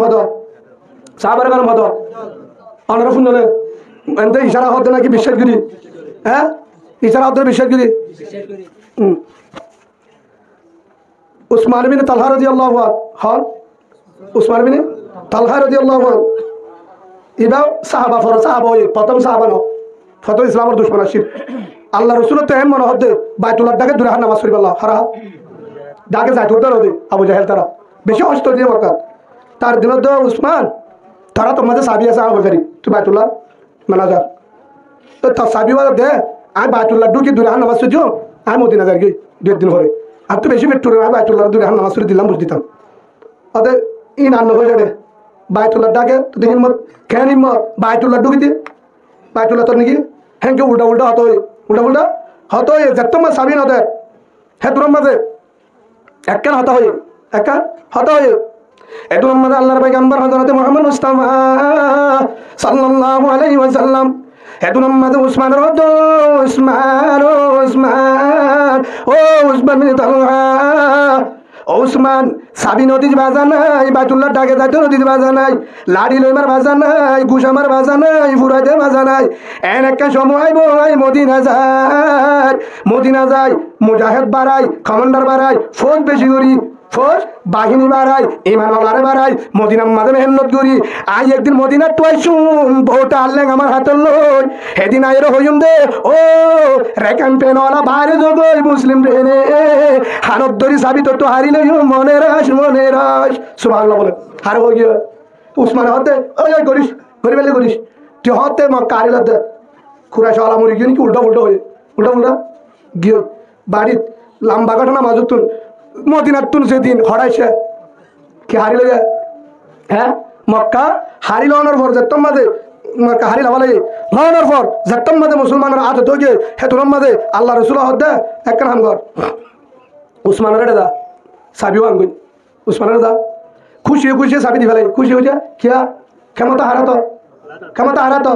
হদ অনারা শুনলে এনতে ইশারা হতে নাকি বিশ্বাস করি হ্যাঁ ইশারা হতে বিশ্বাস করি উসমান বিন তালহা রাদিয়াল্লাহু আনহু উসমান বিন তালহা রাদিয়াল্লাহু আনহু ইবা সাহাবা প্রথম সাহাবা ন ফত ইসলামের দুশমন আসিল আল্লাহ রসুলের তো এমন মনে হতে বাইতুল্লাহ ডাকে দূরে নামাজ পড়িব আল্লাহ হারা ডাকে যাই তোর দে আবু জাহেল তারা বেশি কষ্ট দিয়ে মক্কাত তার দিনত দ উসমান তারা তোমাদের সাবি আছে আবু জারি তুই বাইতুল্লাহ ম্যানেজার তো তার সাবি বলে দে আমি বাইতুল্লাহ ঢুকি দূরে নামাজ পড়ছি আমি মদিনা যাই 2 দিন পরে আর তো বেশি পেট্রোল আমি বাইতুল্লাহ দূরে নামাজ পড়ে দিলাম বুঝ দিতাম অতএব ই নান্ন হয়ে যাবে বাইতুল্লাহ ডাকে তুই হিম্মত কেন হিম্মত বাইতুল্লাহ ঢুকিতে বাইতুল্লাহ তোর নাকি হ্যাঁ কেউ উল্টা উল্টা হতো যেত মাস সাবিন হতে হ্যাঁ তোর মাঝে একখান হতা হয়ে একখান হতা হয়ে এটুর মাঝে আল্লাহর পয়গম্বর হযরত মুহাম্মদ মুস্তাফা সাল্লাল্লাহু আলাইহি ওয়াসাল্লাম এটুর মাঝে উসমানের হতো উসমান বিন তালহা ওসমান সাবি নদীর বাজা নাই বাইতুল্লাহ ডাকে যাইতো নদীর বাজা নাই লাড়ি লইমার বাজা নাই গুসামার বাজা নাই ফুরাইতে বাজা নাই এন একটা সময় বই মদিনা যায় মুজাহিদ বাড়াই কমান্ডার বাড়াই ফৌজ বেশি করি ফৌজ বাহিনী বাড়াই ইমানওয়ালারে বাড়াই মদিনার মাঝে মেহনত করি আই একদিন মদিনার টুয়াই শুন বউটা আনলেন আমার হাতের লই সেদিন আয়ের হইম দে ও রেকান পেনওয়ালা বাইরে জগই মুসলিম রেনে হানত ধরি সাবি তো হারিলে মনে রাস সুবহানাল্লাহ বলে হার হয়ে গিয়ে উসমান হতে ওই করিস ঘুরি বেলে করিস তুই হতে মক্কা হারিল দে খুরাশ আলা মরি গিয়ে উল্টা গিয়ে বাড়িত লম্বা ঘটনা মাজুতুন মদিনার তুন সেদিন হরাইছে কি হারিল হ্যাঁ মক্কা হারি লওয়ানোর পর যেতম মাঝে মক্কা হারি লাভা লাগে লওয়ানোর পর যেতম মাঝে মুসলমানের আজ হয়ে হেতুর মাঝে আল্লাহ রসুল হদ্দা একখান হামগর উসমানের দা সাবিও আনগুই উসমানের দা খুশি সাবি দি ফেলাই খুশি হয়েছে কিয়া ক্ষমতা হারাতো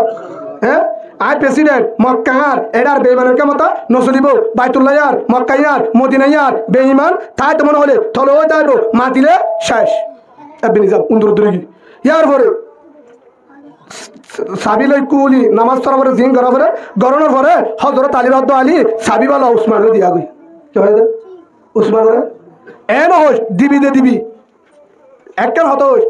হ্যাঁ আই প্রেসিডেন্ট মক্কার এডার বেঈমানের ক্ষমতা নসলিব বাইতুল্লাহ মক্কাইয়ার মদিনাইয়ার বেঈমান তাই তো মনে হলে থলো হয়ে যাইব মাতিলে শেষ এবি নিজাম উন্দর দুর্গি ইয়ার পরে সাবিলই কুলি নামাজ পড়া পরে জিন করা পরে গরনের পরে হযরত আলী সাবিবালা উসমানের দিয়া গই কি হয় উসমানের এন হোস দিবি একখান হত হোস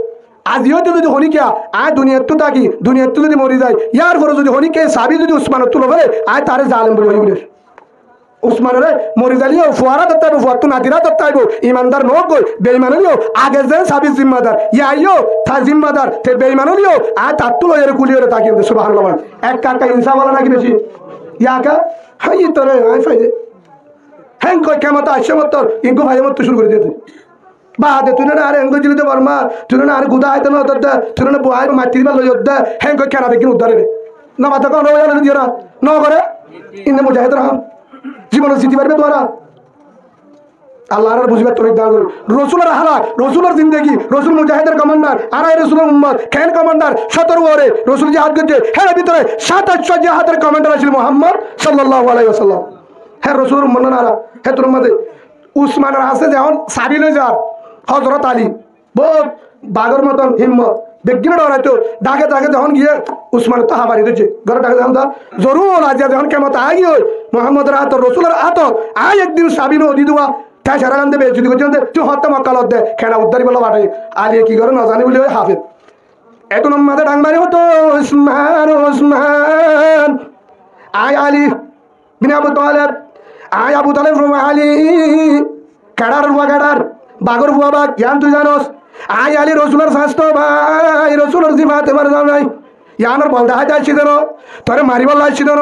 আজিও যদি হনিকা আয় দুনিয়ার তো থাকি দুনিয়ার তো যদি মরি যায় ইয়ার পরে যদি হনিকে সাবি যদি উসমানের তুলো বলে আয় তারে জালেম বলে হইব উসমানের মরি যালিও ফুয়ারা দত্তাইব ফুয়ার তো নাতিরা দত্তাইব ইমানদার নক গই বেঈমানলিও আগে যে সাবি জিম্মাদার ইয়াইও তা জিম্মাদার তে বেঈমানলিও আয় তার তুলো এর কুলিয়ে তাকি সুবহানাল্লাহ এক কাকা ইনসাফ वाला নাকি বেশি ইয়াকা হাই তোরে আই ফাইদে হ্যাঁ কই কেমত আসে মত ইগো ভাই মত শুরু করে দিতে বাদে তুই না আরে এঙ্গো জিলিতে বর্মা তুই না আরে গুদা আইতে না তোর তুই না বহাই মাটি দিবা লই দে হ্যাঁ কই কেনা দেখি উদ্ধারে রে না মাথা কোন হইয়া দিও না ন করে ইনে মুজাহিদ রাম জীবন জিতি পারবে তোরা আল্লাহর বুঝবে তোর দান রাসূলের হালাত রাসূলের জিন্দেগি রাসূল মুজাহিদের কমান্ডার আর রাসূলের উম্মত কেন কমান্ডার 17 ওরে রাসূল জিহাদ করতে হ্যাঁ ভিতরে 27 জিহাদের কমান্ডার ছিল মুহাম্মদ সাল্লাল্লাহু আলাইহি ওয়াসাল্লাম হ্যাঁ রাসূলের মন্নারা হ্যাঁ তোর মধ্যে উসমানের হাসে যখন সাবি লই যার হযরত আলী বহুত বাগর মতন হিম্মত বেগিনে ডরাইতো ডাকে যখন গিয়ে উসমান তো হাবারি দিচ্ছে ঘরে ডাকে যখন জরুর আজিয়া যখন কেমত আগে ওই মোহাম্মদের হাত রসুলের হাত আয় একদিন সাবিনো দি দেওয়া তাই সারা গান দেবে যদি করছেন তুই হত্যা মক্কালত দে খেলা উদ্ধারি বলো বাটে আলী কি করে না জানি বলে ওই হাফেজ এত নম্বরে ডাংবারি হতো উসমান আয় আলী বিন আবু তালেব আয় আবু তালেব আলী কাডার বাগর বুয়া বাগ ইয়ান তুই জানোস আই আলী রসুলের স্বাস্থ্য ভাই রসুলের জিমাতে মার যাও নাই ইয়ানোর বলদা হাতে আসছি দেন তোরে মারি বলা আসছি দেন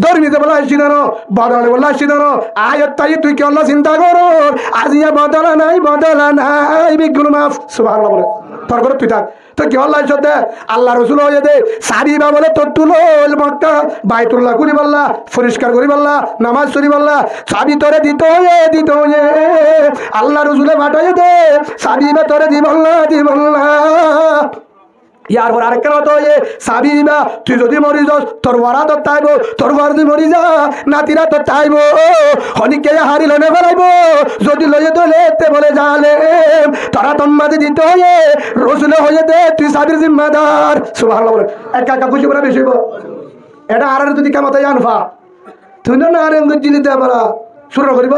দর্মিতে বলা আসছি দেন বদলে বলা আসছি দেন আয় তাই তুই কি আল্লাহ চিন্তা করো আজিয়া বদলা নাই বিগুল মাফ সুবহানাল্লাহ বলে তোর করে তুই থাক তো কি আল্লাহ দে আল্লাহ রসুল হয়ে দে সারিবা বলে তোর তুলো মক্কা বাইতুল্লাহ করি বললা পরিষ্কার করি বললা নামাজ পড়ি বললা সাবি তোরে দিত হয়ে আল্লাহ রসুলে পাঠাই দে সাবিবা তোরে দি বললা ইয়ার পর আরেকটা মতো সাবিবা তুই যদি মরি যাস তোর ওয়ারা তো তাইব তোর ওয়ার যদি মরি যা নাতিরা তো তাইব হনিকে হারিলে নে ফেলাইব যদি লইয়ে তো লেতে বলে জালে তোরা তোমাদের দিতে হয়ে রসুলে হয়ে দে তুই সাবির জিম্মাদার সুবহানাল্লাহ বলে একা খুশি করে বেশি এটা আর যদি কেমন আনফা তুই না আর জিলিতে আবার শুরু করিব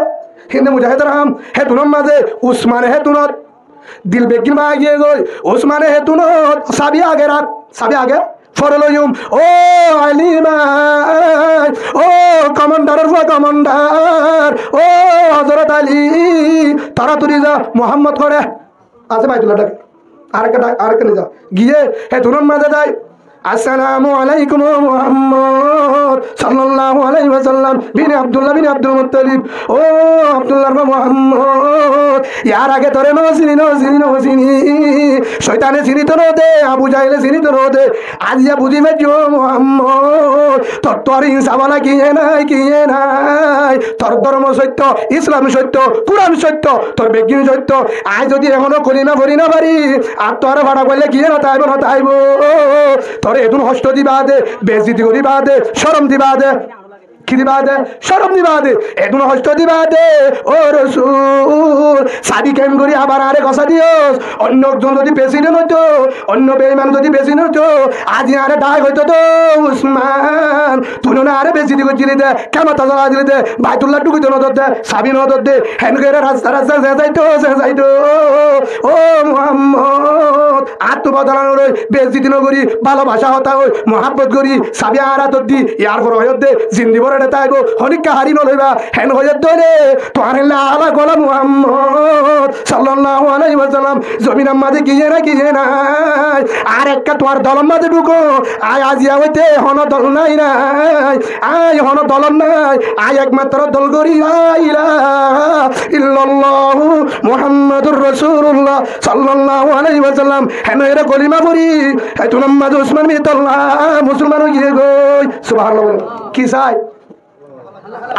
হিন্দু মুজাহিদ রাম হে তুনম মাঝে উসমান হে তুনত দিল বেগিন বা গিয়ে গই ওসমানে হেতু ন সাবি আগে রাখ সাবি আগে ফরলয়ুম ও আলিমা ও কমান্ডারের কমান্ডার ও হযরত আলী তারা তুই যা মোহাম্মদ করে আছে বাইতুল্লাহ ডাক আরেকটা নিয়ে যা গিয়ে হেতুনের মাঝে যায় আসসালামু আলাইকুম মুহাম্মদ সাল্লাল্লাহু আলাইহি ওয়াসাল্লাম বিন আব্দুল্লাহ বিন আব্দুল মুত্তালিব। ও আব্দুল্লাহ মুহাম্মদ, ইয়ার আগে তোরে নসিনি শয়তানে চিনি তো দে, আবু জাহেলে চিনি তো দে, আজিয়া বুঝিবে যে মুহাম্মদ তোর ইনসাফওয়ালা কিয়ে নাই, তোর ধর্ম সত্য, ইসলাম সত্য, কুরআন সত্য, তোর বেগিন সত্য। আজ যদি এখনো কলিমা পড়ি না পারি আর তোর ভাড়া করলে কিয়ে না তাইব তোর এদুন হস্ত দিবা দে, বেজিতি করিবা দে, শরম দিবা দে, কি দিবা দে, শরম দিবা দে, এদুন হস্ত দিবা দে। ও রাসূল সাদি কেম করি আবার আরে কথা দিওস, অন্য একজন যদি প্রেসিডেন্ট হইতো, অন্য বেঈমান যদি প্রেসিডেন্ট হইতো, আজ আরে ডাক হইতো তো উসমান, তুই না আরে বেজিতি করছিলি দে, কেমন তাজা দিলি দে, বাইতুল্লাহ টুকুই তো নজর দে, সাবি নজর দে, হ্যান করে রাস্তা যাইতো। ও মুহাম্মদ আত্মবদলানোর ওই বেজিতি নগরী, ভালোবাসা হতা ওই মহাব্বত করি, সাবি আর আতর দি, ইয়ার পর হয়ত দে জিন্দি বড় তাইব হনিকা হারি নলইবা, হেন হয়ে দরে তোর আলা গলা মুহাম্মদ সাল্লাল্লাহু আলাইহি ওয়াসাল্লাম জমিনের মাঝে কিয়ে নাই, আর একটা তোমার দলের মাঝে ঢুকো। আয় আজিয়া হইতে হন দল নাই, আয় হন দল নাই, আয় একমাত্র দল করি লা ইলাহা ইল্লাল্লাহু মুহাম্মাদুর রাসূলুল্লাহ সাল্লাল্লাহু আলাইহি ওয়াসাল্লাম। হেন এরা কলিমা পড়ি তুনাম মাঝে উসমান বিতল্লাহ মুসলমান হয়ে গই। সুবহানাল্লাহ। কি চাই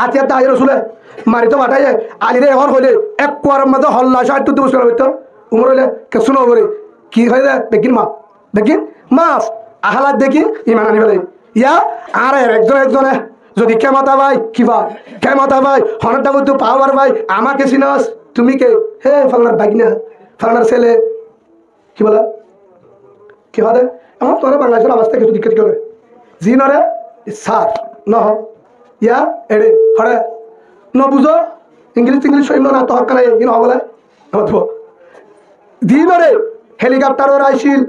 আতিয়া তাই রসুলে মারি তো বাটাই আলিরে এখন হইলে এক কুয়ার মধ্যে হল্লা ষাট তুই বসে হইতো উমর হইলে কেসু নগরে কি হয় দেখিন মাফ আহালাত দেখি ইমান আনি ফেলে ইয়া আর একজনে যদি ক্ষমতা ভাই কি ভাই ক্ষমতা ভাই হনটা বলতো পাওয়ার ভাই আমাকে চিনস তুমি কে, হে ফালনার বাগিনা ফালনার ছেলে, কি বলে কি হয় এমন তোরা বাংলাদেশের অবস্থা কিছু দিক্কত করে জি নরে সার নহ ইয়া এড়ে হরে ন বুঝো ইংলিশ সৈন্য না তো হকালে ইন হবলে দিনরে হেলিকপ্টারও আইছিল,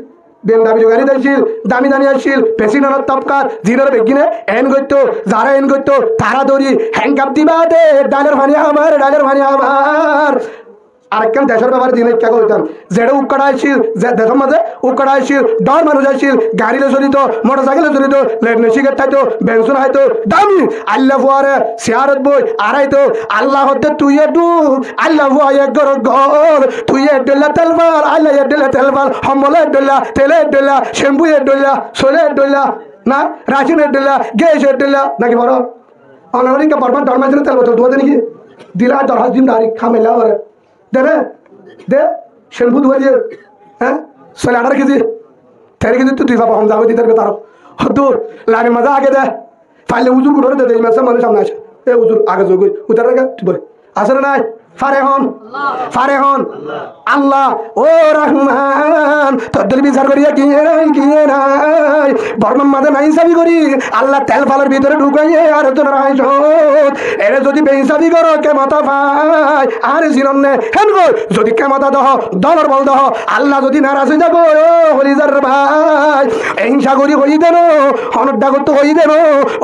BMW গাড়ি দিয়েছিল, দামি আসছিল, প্রেসিডেন্ট তপকার জিনের বেগিনে এন করতো, যারা এন করতো তারা দৌড়ি হ্যাংকাপ দিবা দে, ডালের ভানি আমার আরেকখান দেশের ব্যাপারে দিন ইচ্ছা করতাম যেটা উকাড়া আসছিল, যে দেশের মাঝে উকাড়া আসছিল, ডর মানুষ আসছিল, গাড়িতে চলিত, মোটর সাইকেলে চলিত, লেটনে সিগারেট খাইতো, বেঞ্চন খাইতো, দামি আল্লাহ ফুয়ারে শেয়ারত বই আড়াইতো, আল্লাহ হতে তুই ডুব, আল্লাহ ফুয়া এক ঘর তুই ডলা তেলবাল, আল্লাহ ডলা তেলবাল, হম্বলে ডলা, তেলে ডলা, শ্যাম্পু ডলা, সোলে ডলা, না রাশিনের ডলা, গ্যাসের ডলা নাকি বড় অনারিকা বর্মান ডরমাইছিল তেল বোতল তোমাদের নাকি দিলা দরহাজ দিন দাঁড়ি খামেলা করে দে শ্যাম্পু ধুয়ে দিয়ে হ্যাঁ 18 কেজি 13 কেজি তো তুই পাবো হম যাবো দিতে তার দূর লাগে মজা আগে দে ফাইলে উজুর করে দে মাসে মানুষ সামনে আসে এ উজুর আগে যোগ উতার আগে বলে আসলে নাই ফারে হন আল্লাহ ও রহমান তোর বিচার করিয়া কিয়ে নাই বর্ণম মাঝে নাই হিসাবি করি আল্লাহ তেল ফালের ভিতরে ঢুকাইয়ে আর তো এরে যদি বেহিসাবি করো কেমতা ভাই আর জিরন নে হেন গো যদি কেমতা দহ দলর বল দহ আল্লাহ যদি নারাজ হয়ে যাবো ও হলিজার ভাই হিংসা করি হই দেন হনডা করতে হই দেন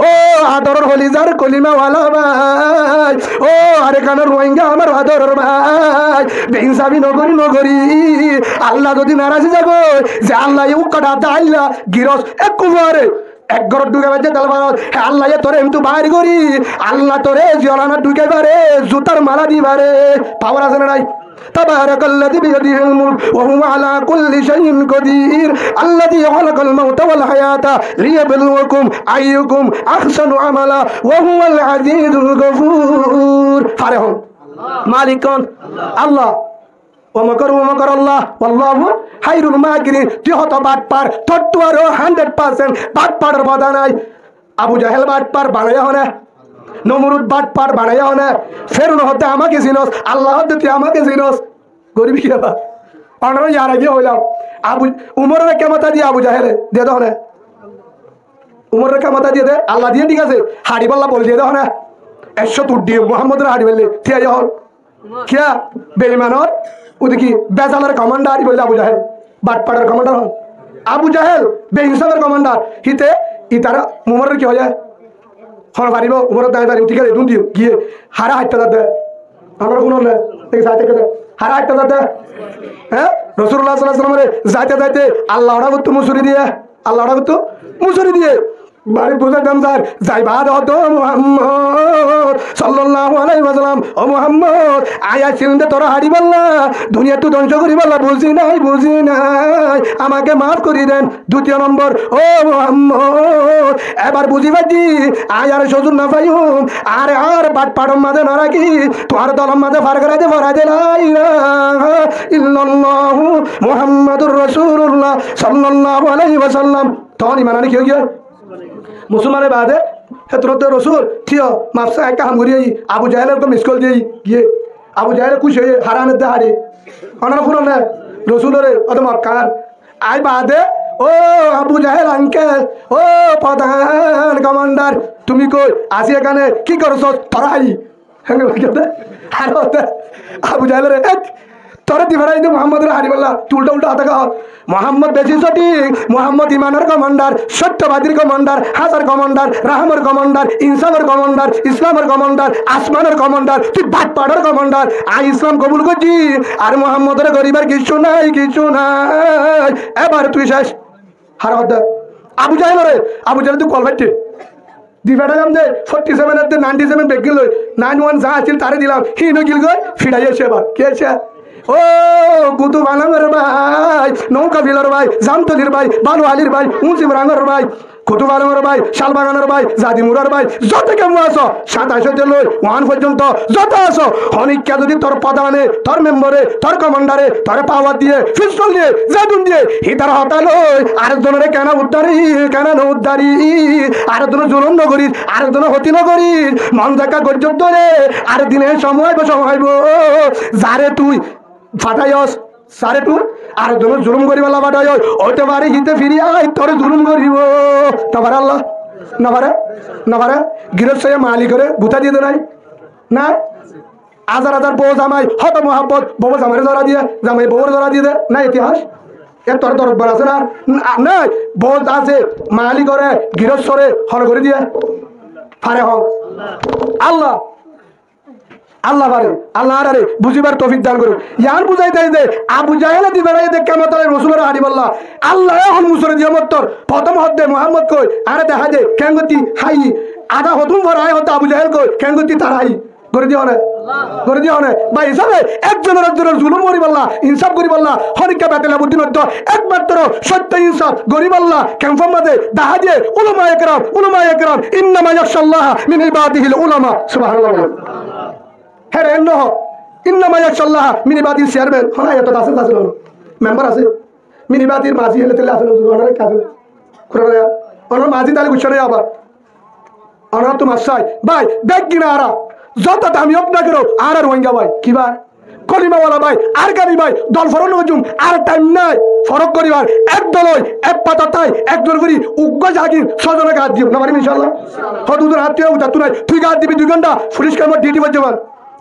ও আদরের হলিজার কলিমাওয়ালা ভাই ও আরে কানের রোহিঙ্গা আমার আদরের ভাই বেহিসাবি নগরী আল্লাহ যদি নারাজ হয়ে যাবো যে আল্লাহ উকাটা আল্লাহ গিরস এক কুমারে এক ঘর ঢুকে পাচ্ছে তাহলে হ্যাঁ আল্লাহ তোরে কিন্তু বাইর করি আল্লাহ তোরে জলানা ঢুকে পারে জুতার মালা দিবারে পাওয়ার আছে না নাই تبارك الذي بيده الملك وهو على كل شيء قدير الذي خلق الموت والحياة ليبلوكم أيكم أحسن عملا وهو العزيز الغفور فرحون মালিকন আল্লাহ ওমকর আল্লাহ আল্লাহু খায়রুল মাকিরিন তুই হত বাটপার তোর তো আরো 100% বাটপাড়ের বাধা নাই আবু জাহেল বাটপার বানায়া হনে নমরুদ বাটপার বানায়া হনে ফেরুন হতে আমাকে চিনস আল্লাহ হতে তুই আমাকে চিনস গরিব কি বাবা অনর ইয়ার আগে হইলাম আবু উমরের কেমতা দিয়ে আবু জাহেলে দিয়ে দাও না উমরের কেমতা দিয়ে দে আল্লাহ দিয়ে ঠিক আছে হাড়ি পাল্লা বল দিয়ে দাও না 100 তুট দিয়ে মোহাম্মদের হাড়ি বললে ঠিক আছে হল কিয়া বেঈমানর ওদিকে বেজালের কমান্ডার বললে আবু জাহেল বাটপাড়ের কমান্ডার হন আবু জাহেল বেইনসাবের কমান্ডার হিতে ইতারা উমরের কি হয় হন পারিব উমরের দায় পারিব ঠিক আছে দুন দিও গিয়ে হারা হাইটা দাদা আমরা কোন হলে দেখে সাথে কথা হারা হাইটা দাদা হ্যাঁ রাসূলুল্লাহ সাল্লাল্লাহু আলাইহি ওয়াসাল্লাম যাইতে আল্লাহ ওরা তো মুসুরি দিয়ে আল্লাহ তো মুসরি দিয়ে বাড়ি বুঝাইতাম স্যার যাই বাদ হতো মুহাম্মদ সাল্লাল্লাহু আলাইহি ওয়াসাল্লাম ও মুহাম্মদ আয়া চিনতে তোরা হারি বললা দুনিয়া তো ধ্বংস করি বললা বুঝি নাই আমাকে মাফ করে দেন। দ্বিতীয় নম্বর ও মুহাম্মদ এবার বুঝি পাচ্ছি আয়ার সজুর না পাইম আর বাট পাড়ম মাঝে না রাখি তোর দলম মাঝে ফার করাইতে ফরাইতে লা ইলাহা ইল্লাল্লাহু মুহাম্মাদুর রাসূলুল্লাহ সাল্লাল্লাহু আলাইহি ওয়াসাল্লাম তখন ইমান আনি কি হয়ে মুসলমানের বাদে হেতরতে রসুল থিও মাপসা একটা হাম ঘুরিয়ে আবু জাহেলের তো মিস কল দিয়ে গিয়ে আবু জাহেলে খুশি হয়ে হারানের দে হারে অনার শুনো না রসুলের অত মক্কার আই বাদে ও আবু জাহেল আঙ্কেল ও প্রধান কমান্ডার তুমি কই আসি এখানে কি করছ তরাই আর আবু জাহেলের তোরা দিবারাই তো মোহাম্মদের হারি বললা উল্টা উল্টা হাতে খাও মোহাম্মদ বেশি সঠিক মোহাম্মদ ইমানের কমান্ডার সত্যবাদীর কমান্ডার হাজার কমান্ডার রাহমের কমান্ডার ইনসাফের কমান্ডার ইসলামের কমান্ডার আসমানের কমান্ডার তুই বাটপাড়ার কমান্ডার আই ইসলাম কবুল করছি আর মোহাম্মদের গরিবের কিছু নাই এবার তুই শেষ হার আবু জাহেল তুই কল বাইতে দিবাটা যাম যে 47 97 বেগ গেল 91 যা আছিল তারে দিলাম হিন গিল গই ফিরাই এসে এবার কে আছে ও কুতুব আলমের ভাই নৌকা বিলের ভাই জামতলির ভাই বালু আলীর ভাই উঁচিম রাঙের ভাই কুতুব আলমের ভাই শালবাগানের ভাই জাদিমুরার ভাই যত কেমন আছো 27 লই 1 পর্যন্ত যত আছো হনিকা যদি তোর প্রধানে তোর মেম্বরে তোর কমান্ডারে তোর পাওয়ার দিয়ে পিস্তল দিয়ে জাদুন দিয়ে হিতার হতা লই আরেকজনের কেন উদ্ধারি কেন না উদ্ধারি আরেকজন জুলুম নগরী আরেকজন হতি নগরী মন দেখা গর্জব ধরে আর দিনের সময় হইব যারে তুই ফাটাইস সারে তুই আর তুমি জুলুম করিবালা ফাটাই ওইতে পারে হিতে ফিরি আই তোর জুলুম করিব তারপরে আল্লাহ না গিরস্ত মালি করে গুতা দিয়ে দে নাই না হাজার বউ জামাই হত মোহাম্মদ বউ জামাই ধরা দিয়ে জামাই বউর ধরা দিয়ে দে না ইতিহাস এর তোর দরবার আছে না নাই বউ আছে মালি করে গৃহস্থরে হর করে দিয়ে ফারে হোক আল্লাহ পারে আল্লাহ আরে বুঝিবার তৌফিক দান করুন ইয়ান বুঝাইতে যে আবু জাহেলে দিবে দেখ কেমন রসুলের হাড়ি বললা আল্লাহ এখন মুসরে দিয়ে মত্তর প্রথম হদ্দে মোহাম্মদ কই আরে দেখা যে কেঙ্গতি হাই আধা হতুম ভর আয় হতো আবু জাহেল কই কেঙ্গতি তার হাই করে দিও না বা হিসাবে একজনের জুলুম করি বললা ইনসাফ করি বললা হরিকা বেতেলা বুদ্ধিন একমাত্র সত্য ইনসাফ গরিব আল্লাহ ক্যাম্পের মাঝে দেখা দিয়ে উলামা একরাম ইন্নামা ইয়াখশাল্লাহ মিন ইবাদিহিল উলামা সুবহানাল্লাহ হ্যাঁ এন্ন ইন্নামা ইয়াখশাল্লাহ মিন ইবাদিল চেয়ারম্যান হনা এত আছে মেম্বার আছে মিন ইবাদির মাঝি হলে তেলে আছে ওনারে কাছে করে ওনার মাঝি তালে গুছারে আবার ওনার তো মাসাই ভাই দেখ কিনা আরা যত দামি হোক না করো আর রোহিঙ্গা ভাই কি ভাই কলিমাওয়ালা ভাই আর গাড়ি ভাই দল ফরন নজুম আর টাইম নাই ফরক করিবার এক দলই এক পাতা তাই একজন করি উগ্র জাগির ছজনে হাত দিব না পারিম ইনশাআল্লাহ দুজন হাত দিয়ে উঠা তুই হাত দিবি 2 ঘন্টা পুলিশ কামড় ডিউটি করতে পার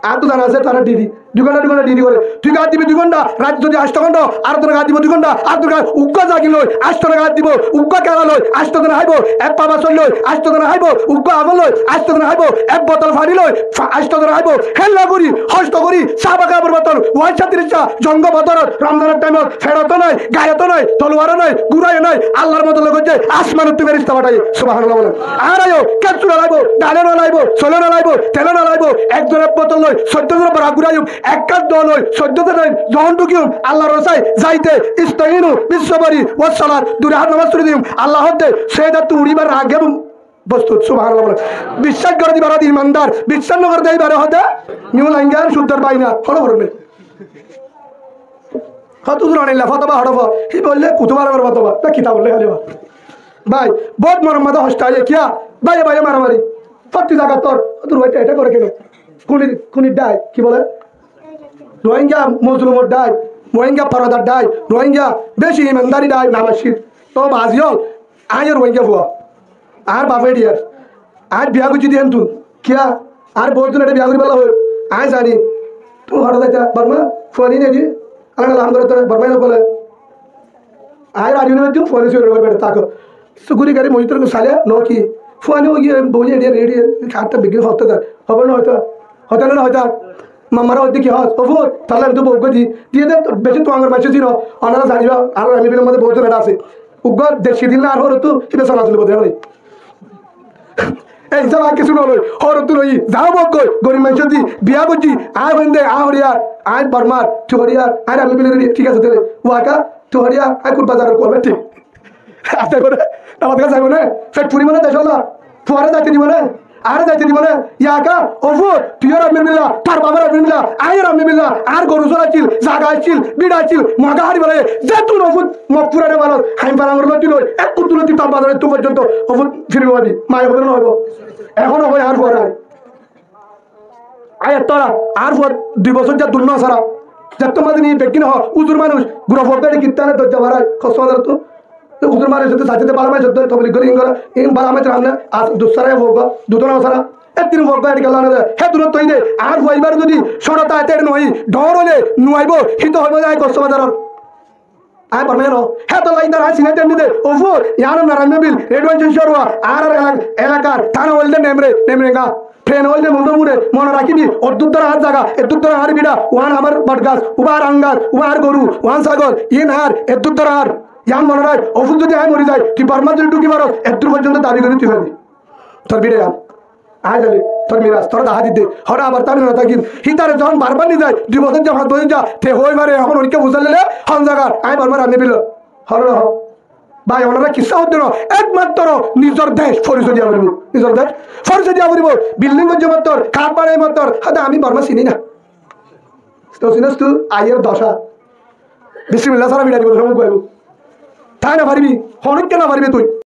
আর তো জানা আছে তারা ডিডি 2 ঘন্টা ডিডি করে তুই হাত দিবি 2 ঘন্টা রাত যদি 8 ঘন্টা আর তোর হাত দিব 2 ঘন্টা আর তোর উগ্র জাগি লই 8 টাকা হাত দিব উগ্র কেলা লই 8 টাকা হাইবো এক পাবা চল লই 8 টাকা হাইবো উগ্র আগল লই 8 টাকা হাইবো এক বোতল ফাড়ি লই 8 টাকা হাইবো হেল্লা করি হস্ত করি সাবাকা বোতল ওয়াই 36 জঙ্গ বদর রমজানের টাইমত ফেরত নাই গায়ত নাই তলোয়ার নাই গুরাই নাই আল্লাহর মত লোক যে আসমানের তুই ফেরেশতা পাঠাই সুবহানাল্লাহ বলেন আর আয়ো কেচুরা লাইবো ডালে না লাইবো চলে না লাইবো তেলে না লাইবো একজনের বোতল লই 14 জন বড় গুরাইম এক কাজ দল লই 14 জন যখন ঢুকিম আল্লাহর রাস্তায় যাইতে ইস্তাইনু বিশ্ববারি ওয়াস সালাত দুই হাত নামাজ পড়ে দিম আল্লাহ হতে সেটা তুই উড়িবার আগে প্রস্তুত সুবহানাল্লাহ বলেন বিশ্বাস করে দিবার ইমানদার বিশ্বাস না করে দেইবার হতে নিউ লাঙ্গার শুদ্ধর বাইনা ফলো করবে কত দূর আনিলা ফতবা হড়ফ কি বললে কুতুবার ফতবা তা কিতাব বললে খালি ভাই বহুত মরম্মত হস্তায় কিয়া ভাই মারামারি প্রতি জায়গা তোর এটা করে কেন কোনি ডাই কি বলে রোহিঙ্গা মুসলিমর ডাই রোহিঙ্গা ফরদার ডাই রোহিঙ্গা বেশি ইমানদারি ডাই নামাশির তো বাজিল আয় রোহিঙ্গা ফুয়া আর বাপে ডিয়ার আর বিয়া গুছি দিয়েন তুই কিয়া আর বহুত এটা বিয়া করি বলা হয় আয় জানি তুই হঠাৎ যাইতা বর্মা ফোনই নেই আলাদা লাম করে তোর বর্মাই বলে আয় রাজি নেই তুই ফোনে শুরু করে বেড়ে তাকো সুগুরি গাড়ি মজিতর সালে নো কি ফোনে গিয়ে বলে রেডি খাটটা বিক্রি হতে তার হবে না হয়তো মামারা হয়তো কি হস অফুর তাহলে আমি তো বউকে দিয়ে দে বেশি তো আমার বাচ্চা ছিল ওনারা জানিবা আর আমি মধ্যে বহুত আছে উগ্র দেশি দিন না আর হর তো হিবে সালা তুলব দেয় এই সব আর কিছু নয় হর তো নই যাও বক গরিব মানুষ দি বিয়া করছি আয় বন্ধে আ হরিয়ার আয় বর্মার চুহরিয়ার আয় আমি বলে ঠিক আছে তাহলে ওয়াকা চুহরিয়া আয় কুট বাজার করবে ঠিক আচ্ছা করে আমাদের কাছে যাবো না ফেট পুরি মানে দেশ হলো ফুয়ারে যাইতে দিব না আর যাইতে দিব না ইয়াকা ওফু তুইও রামি মিল্লা তার বাবার রামি মিল্লা আয় রামি মিল্লা আর গরু চড়াইছিল জাগা আসছিল বিড়া আসছিল মগা হারি বলে যে তুই ওফু মগপুরারে মানুষ হাইম পারাঙ্গর লতি লই এক কুতুলতি তার বাজারে তো পর্যন্ত ওফু ফিরিব পাবি মায়ের বলে নহব এখন হবে আর ফুয়ার আয় তোরা আর ফুয়ার 2 বছর যা দুর্ন সারা যা তোমাদের নিয়ে বেকিন হ উজুর মানুষ গুড়া ফোটারে কিত্তানে দরজা ভাড়ায় খসবাদার তো উজুর মানুষ তো সাথে বালা মাই সত্য তবলি করে ইংরা ইন বালা মাই রান্না আর দুসরায় হোগা দুতনা সারা এতিন হোগা এর গেল না হে দূর তই দে আর হইবার যদি সরতা এতে নই ডর হলে নুয়াইব হিত হইব যায় খসবাদার আয় পারমেনো হে তো লাইদার আই সিনে টেন্ডি দে ওফু ইয়ান নারায়ণ বিল এডভেঞ্চার শরওয়া আর এলাকার থানা হলদে নেমরেগা ট্রেন হলদে মুন্ডমুরে মনে রাখিবি অদ্দুত্তর আর জায়গা এদ্দুত্তর আর বিড়া ওয়ান আমার বটগাছ উবার আঙ্গার উবার গরু ওয়ান সাগর ইন হার এদ্দুত্তর আর ইয়ান মনে রাখ ওফু যদি আয় মরি যায় তুই বর্মা যদি ঢুকি মারো এদ্দুর পর্যন্ত দাবি করে তুই পাবি তোর বিড়ে আন আয় যাবি তোর মিরাজ তোর দাহা দিতে হরা আবার তামিল না থাকিন হিতারে যখন বারবার নিয়ে যায় 2 বছর যা 5 বছর যা তে হই মারে এখন ওইকে বুঝালে হন জায়গার আয় বারবার আনে বিল হর ভাই ওনারা কিসা হতো না একমাত্র নিজের দেশ পরিচয় দিয়া বলব নিজের দেশ পরিচয় দিয়া বলব বিল্ডিং গঞ্জ মাত্র কাঠ বাড়াই মাত্র হাতে আমি বর্মা চিনি না তো চিনিস তুই আয়ের দশা বিসমিল্লাহ সারা বিড়া দিব সময় কইব তাই না পারবি অনেক কেন পারবি তুই